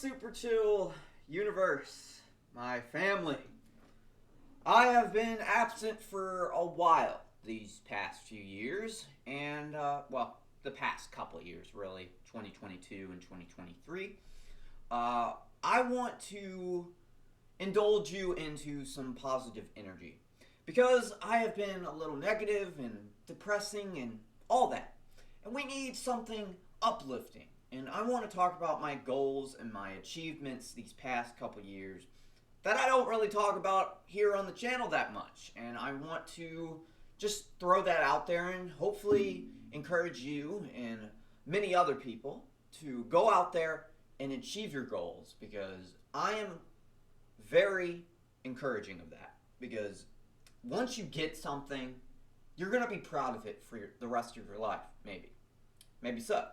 super chill universe, my family. I have been absent for a while these past few years, and, the past couple of years, really, 2022 and 2023. I want to indulge you into some positive energy because I have been a little negative and depressing and all that. And we need something uplifting. And I want to talk about my goals and my achievements these past couple years that I don't really talk about here on the channel that much. And I want to just throw that out there and hopefully encourage you and many other people to go out there and achieve your goals, because I am very encouraging of that. Because once you get something, you're going to be proud of it for the rest of your life, maybe. Maybe so.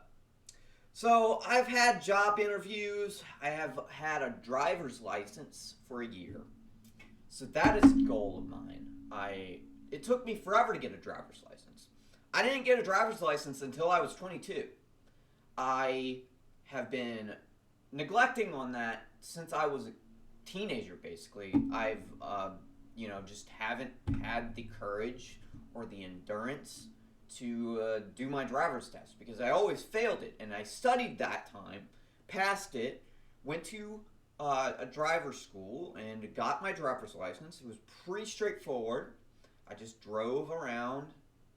So I've had job interviews. I have had a driver's license for a year. So that is a goal of mine. It took me forever to get a driver's license. I didn't get a driver's license until I was 22. I have been neglecting on that since I was a teenager, basically. I've, just haven't had the courage or the endurance to do my driver's test because I always failed it. And I studied that time, passed it, went to a driver's school and got my driver's license. It was pretty straightforward. I just drove around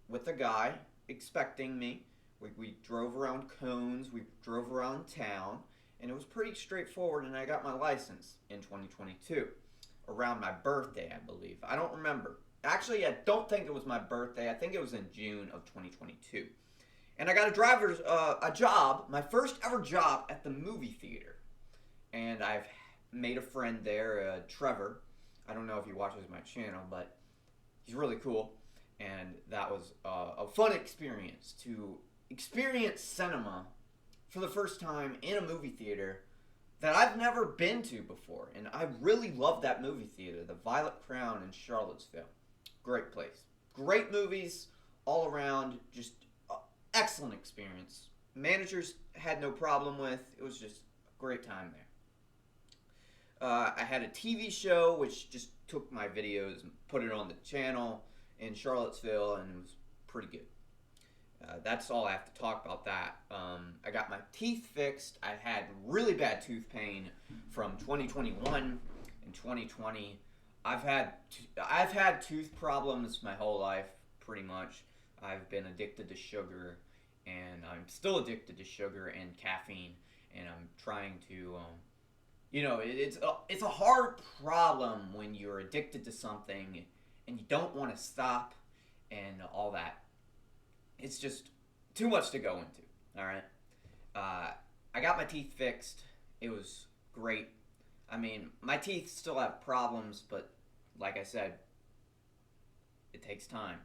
with a guy expecting me. We drove around cones, we drove around town, and it was pretty straightforward, and I got my license in 2022, around my birthday, I believe. I don't remember. Actually, I don't think it was my birthday. I think it was in June of 2022. And I got a job, my first ever job at the movie theater. And I've made a friend there, Trevor. I don't know if he watches my channel, but he's really cool. And that was a fun experience to experience cinema for the first time in a movie theater that I've never been to before. And I really love that movie theater, the Violet Crown in Charlottesville. Great place. Great movies all around. Just excellent experience. Managers had no problem with. It was just a great time there. I had a TV show which just took my videos and put it on the channel in Charlottesville, and it was pretty good. That's all I have to talk about that. I got my teeth fixed. I had really bad tooth pain from 2021 and 2020. I've had tooth problems my whole life, pretty much. I've been addicted to sugar, and I'm still addicted to sugar and caffeine, and I'm trying to, it's a hard problem when you're addicted to something and you don't want to stop and all that. It's just too much to go into, all right? I got my teeth fixed. It was great. I mean, my teeth still have problems, but like I said, it takes time.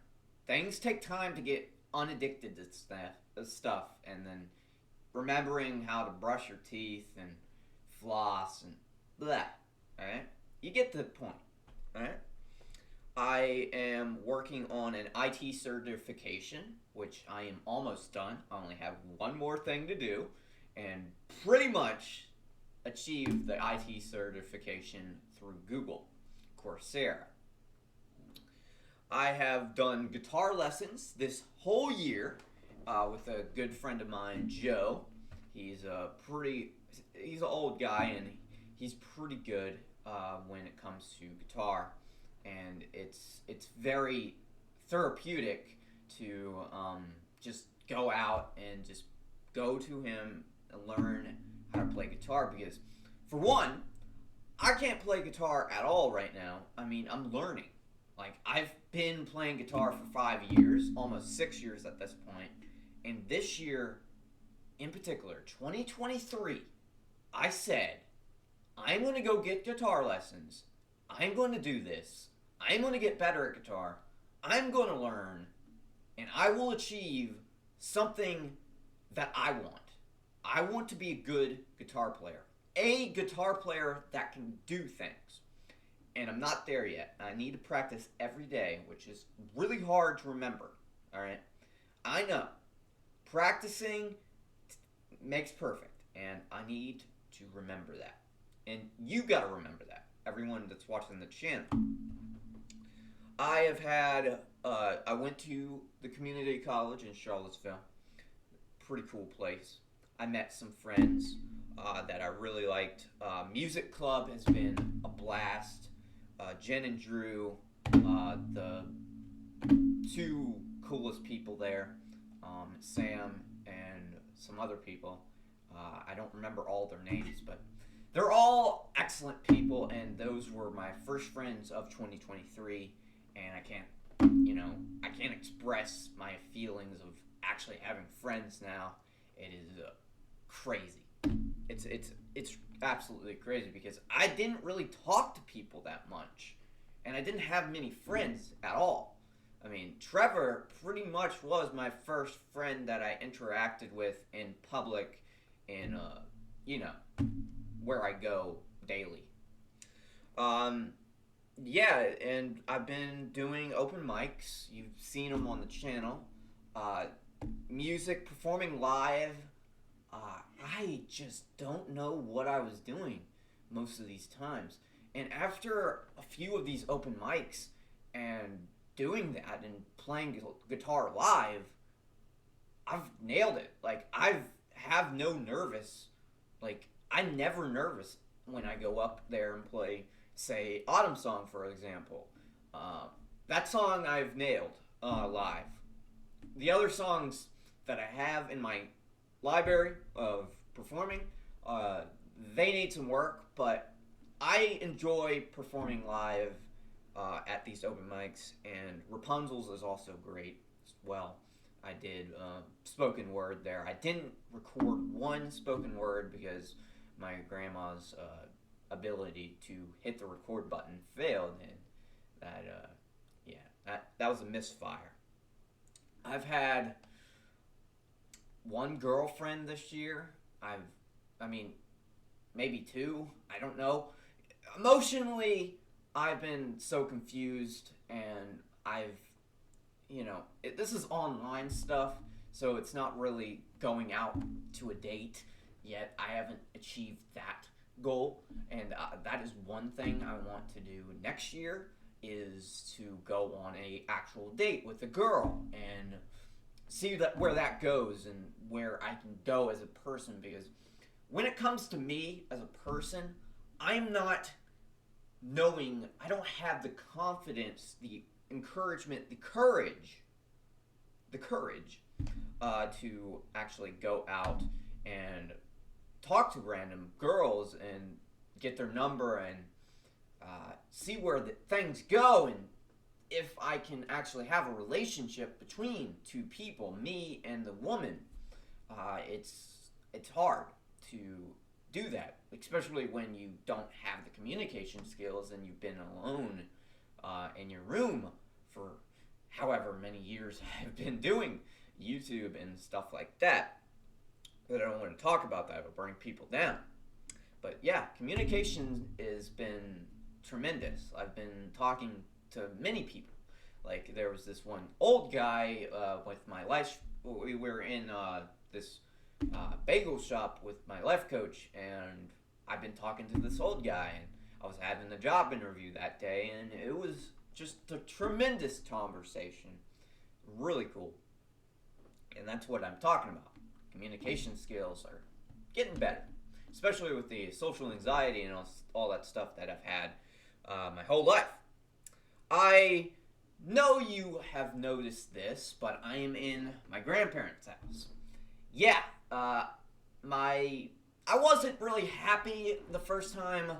Things take time to get unaddicted to stuff, and then remembering how to brush your teeth and floss and blah, alright? You get the point, alright? I am working on an IT certification, which I am almost done. I only have one more thing to do, and pretty much achieve the IT certification through Google Coursera. I have done guitar lessons this whole year with a good friend of mine, Joe. He's an old guy, and he's pretty good when it comes to guitar, and it's very therapeutic to just go out and just go to him and learn how to play guitar, because for one, I can't play guitar at all right now. I mean, I'm learning. Like, I've been playing guitar for 5 years, almost 6 years at this point, and this year in particular, 2023, I said, I'm going to go get guitar lessons. I'm going to do this. I'm going to get better at guitar. I'm going to learn, and I will achieve something that I want. I want to be a good guitar player. A guitar player that can do things. And I'm not there yet. I need to practice every day, which is really hard to remember. Alright? I know. Practicing makes perfect. And I need to remember that. And you gotta remember that. Everyone that's watching the channel. I have had, I went to the community college in Charlottesville. Pretty cool place. I met some friends that I really liked. Music club has been a blast. Jen and Drew, the two coolest people there, Sam and some other people. I don't remember all their names, but they're all excellent people, and those were my first friends of 2023. And I can't express my feelings of actually having friends now. It is crazy. It's absolutely crazy because I didn't really talk to people that much, and I didn't have many friends at all. I mean, Trevor pretty much was my first friend that I interacted with in public, in where I go daily. Yeah, and I've been doing open mics. You've seen them on the channel. Music, performing live. I just don't know what I was doing most of these times. And after a few of these open mics and doing that and playing guitar live, I've nailed it. Like, have no nervous. Like, I'm never nervous when I go up there and play, say, Autumn Song, for example. That song I've nailed live. The other songs that I have in my library of performing, they need some work, but I enjoy performing live at these open mics, and Rapunzel's is also great as well. I did spoken word there. I didn't record one spoken word because my grandma's ability to hit the record button failed, and that was a misfire. I've had one girlfriend this year. Maybe two. I don't know. Emotionally, I've been so confused, and this is online stuff, so it's not really going out to a date yet. I haven't achieved that goal, and that is one thing I want to do next year, is to go on a actual date with a girl and see where that goes and where I can go as a person. Because when it comes to me as a person, I'm not knowing, I don't have the confidence, the encouragement, the courage to actually go out and talk to random girls and get their number and see where things go, and if I can actually have a relationship between two people, me and the woman. It's hard to do that, especially when you don't have the communication skills and you've been alone in your room for however many years I've been doing YouTube and stuff like that. But I don't want to talk about that. It'll bring people down. But yeah, communication has been tremendous. I've been talking to many people. Like, there was this one old guy with my life. We were in this bagel shop with my life coach, and I've been talking to this old guy, and I was having a job interview that day, and it was just a tremendous conversation. Really cool. And that's what I'm talking about. Communication skills are getting better, especially with the social anxiety and all that stuff that I've had my whole life. I know you have noticed this, but I am in my grandparents' house. Yeah, I wasn't really happy the first time.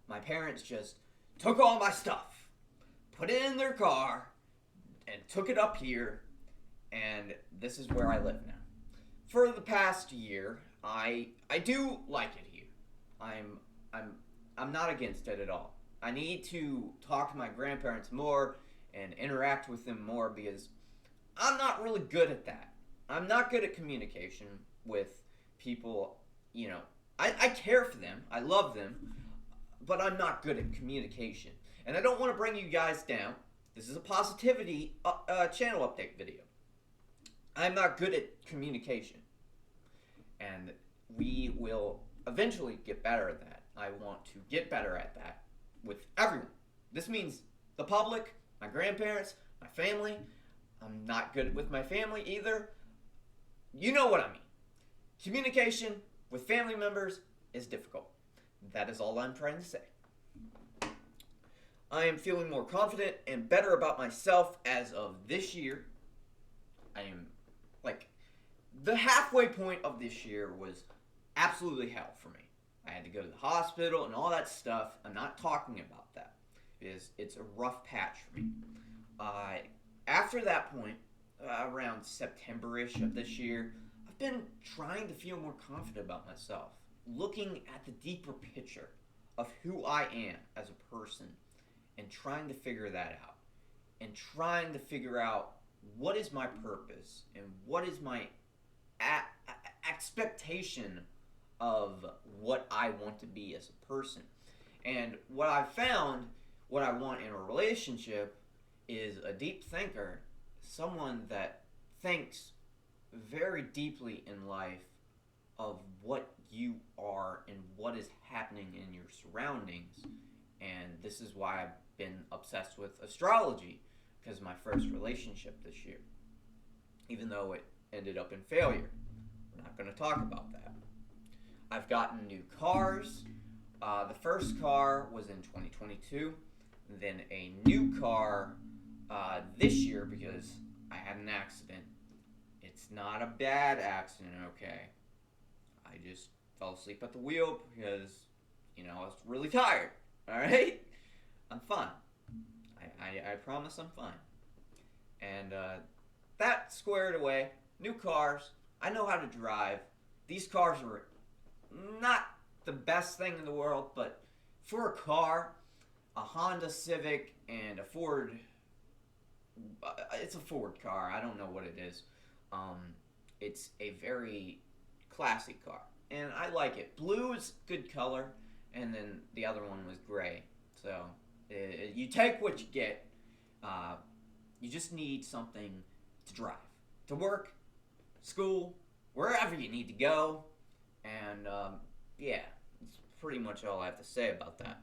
My parents just took all my stuff, put it in their car, and took it up here, and this is where I live now. For the past year, I do like it here. I'm not against it at all. I need to talk to my grandparents more and interact with them more, because I'm not really good at that. I'm not good at communication with people. I care for them. I love them. But I'm not good at communication. And I don't want to bring you guys down. This is a positivity channel update video. I'm not good at communication. And we will eventually get better at that. I want to get better at that with everyone. This means the public, my grandparents, my family. I'm not good with my family either. You know what I mean. Communication with family members is difficult. That is all I'm trying to say. I am feeling more confident and better about myself as of this year. I am, like, the halfway point of this year was absolutely hell for me. I had to go to the hospital and all that stuff. I'm not talking about that. It's a rough patch for me. After that point, around September-ish of this year, I've been trying to feel more confident about myself, looking at the deeper picture of who I am as a person and trying to figure that out, and trying to figure out what is my purpose and what is my expectation of what I want to be as a person. And what I've found, what I want in a relationship, is a deep thinker, someone that thinks very deeply in life of what you are and what is happening in your surroundings. And this is why I've been obsessed with astrology, because my first relationship this year, even though it ended up in failure. We're not going to talk about that. I've gotten new cars. The first car was in 2022, then a new car this year because I had an accident. It's not a bad accident, okay? I just fell asleep at the wheel because, I was really tired, alright? I'm fine. I promise I'm fine. And that squared away. New cars. I know how to drive. These cars are not the best thing in the world, but for a car, a Honda Civic and a Ford, it's a Ford car. I don't know what it is. It's a very classy car, and I like it. Blue is good color, and then the other one was gray. So you take what you get. You just need something to drive, to work, school, wherever you need to go. And yeah, that's pretty much all I have to say about that.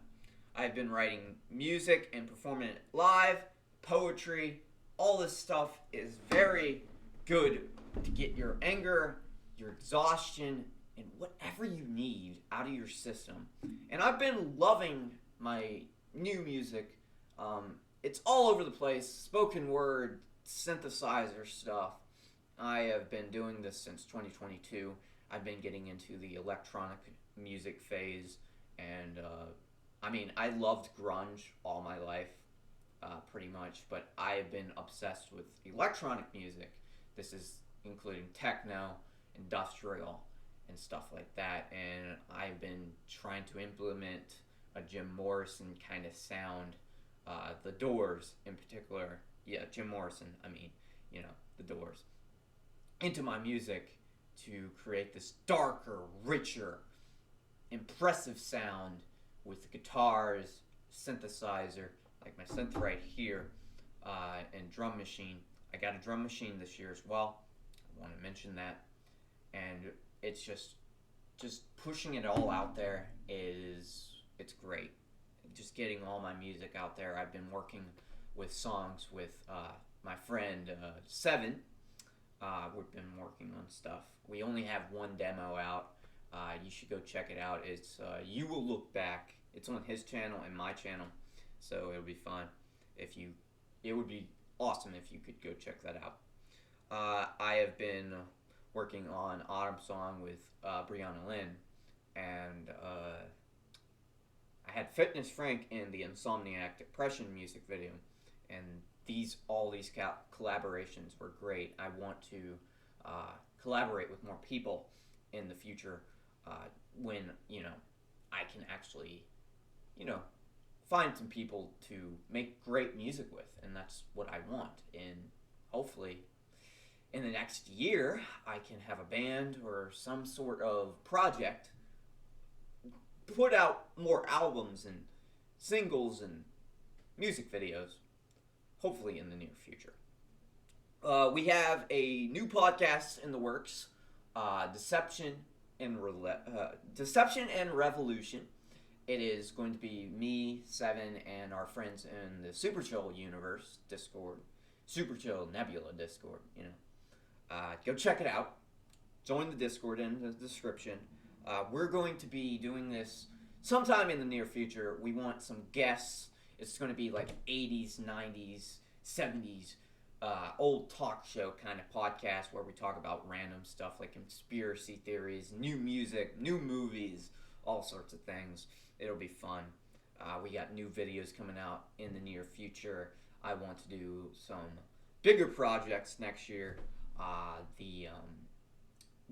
I've been writing music and performing it live, poetry. All this stuff is very good to get your anger, your exhaustion, and whatever you need out of your system. And I've been loving my new music. It's all over the place, spoken word, synthesizer stuff. I have been doing this since 2022. I've been getting into the electronic music phase, and I loved grunge all my life, pretty much, but I have been obsessed with electronic music. This is including techno, industrial, and stuff like that, and I've been trying to implement a Jim Morrison kind of sound, the Doors in particular, Jim Morrison, the Doors, into my music to create this darker, richer, impressive sound with guitars, synthesizer, like my synth right here, and drum machine. I got a drum machine this year as well. I want to mention that. And it's just pushing it all out there it's great. Just getting all my music out there. I've been working with songs with my friend Seven. We've been working on stuff. We only have one demo out. You should go check it out. It's You Will Look Back. It's on his channel and my channel, so it'll be fun. It would be awesome if you could go check that out. I have been working on Autumn Song with Brianna Lynn, and I had Fitness Frank in the Insomniac Depression music video, and all these collaborations were great. I want to collaborate with more people in the future when I can actually find some people to make great music with, and that's what I want. And hopefully in the next year I can have a band or some sort of project, put out more albums and singles and music videos, hopefully in the near future. We have a new podcast in the works, Deception Deception and Revolution. It is going to be me, Seven, and our friends in the Superchill universe Discord, Superchill Nebula Discord. Go check it out. Join the Discord in the description. We're going to be doing this sometime in the near future. We want some guests. It's going to be like 80s, 90s, 70s, old talk show kind of podcast where we talk about random stuff like conspiracy theories, new music, new movies, all sorts of things. It'll be fun. We got new videos coming out in the near future. I want to do some bigger projects next year. The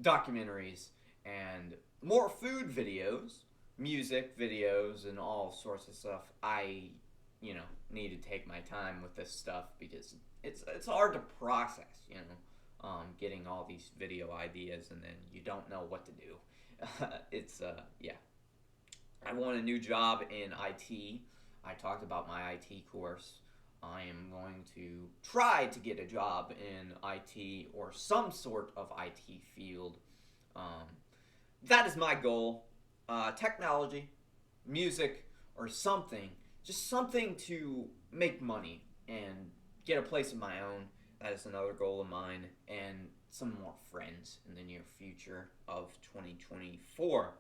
documentaries and more food videos, music videos, and all sorts of stuff. I need to take my time with this stuff because it's hard to process, getting all these video ideas and then you don't know what to do. I want a new job in IT. I talked about my IT course. I am going to try to get a job in IT or some sort of IT field. That is my goal. Technology, music, or something. Just something to make money and get a place of my own. That is another goal of mine. And some more friends in the near future of 2024.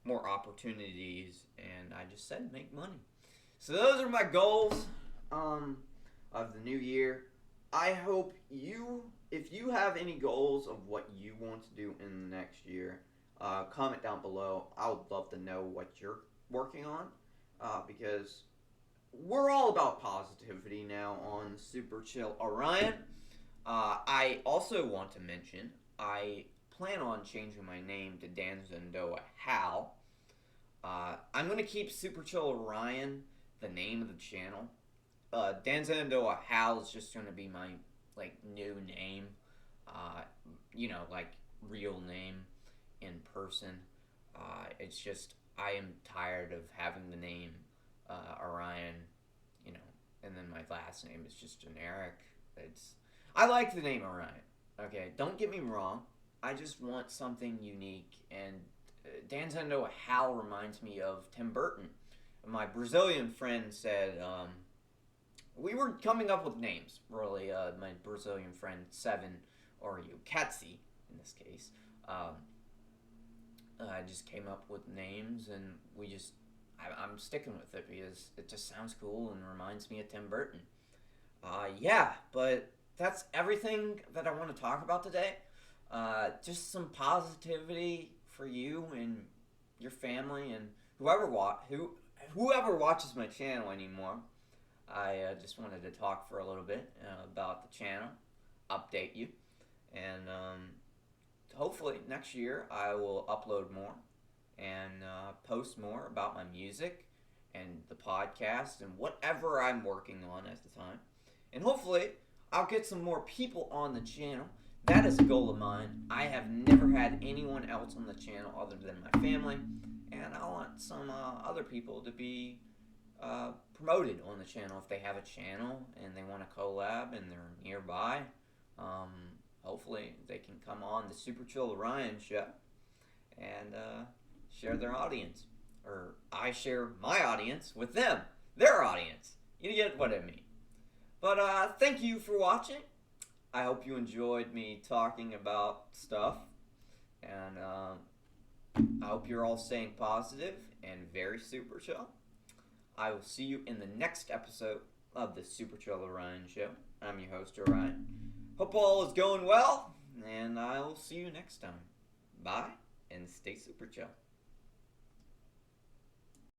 More opportunities. And I just said make money. So those are my goals of the new year. I hope if you have any goals of what you want to do in the next year, comment down below. I would love to know what you're working on because we're all about positivity now on Super Chill Orion. I also want to mention I plan on changing my name to Dan Zendoa Hal. I'm going to keep Super Chill Orion the name of the channel. Dan Zendoa Hal is just going to be my new name, real name in person. It's just I am tired of having the name Orion, and then my last name is just generic. I like the name Orion. Okay, don't get me wrong. I just want something unique, and Dan Zendoa Hal reminds me of Tim Burton. My Brazilian friend said we were coming up with names. Really, my Brazilian friend Seven, or Katsi in this case. I just came up with names, and I'm sticking with it because it just sounds cool and reminds me of Tim Burton. But that's everything that I want to talk about today. Just some positivity for you and your family and whoever watches my channel anymore. I just wanted to talk for a little bit about the channel, update you, and hopefully next year I will upload more and post more about my music and the podcast and whatever I'm working on at the time. And hopefully I'll get some more people on the channel. That is a goal of mine. I have never had anyone else on the channel other than my family, and I want some other people to be promoted on the channel. If they have a channel and they want to collab and they're nearby, hopefully they can come on the Super Chill Orion show and share their audience. Or I share my audience with them, their audience. You get what I mean. But thank you for watching. I hope you enjoyed me talking about stuff. And I hope you're all staying positive and very super chill. I will see you in the next episode of the Super Chill Orion show. I'm your host, Orion. Hope all is going well, and I will see you next time. Bye, and stay super chill.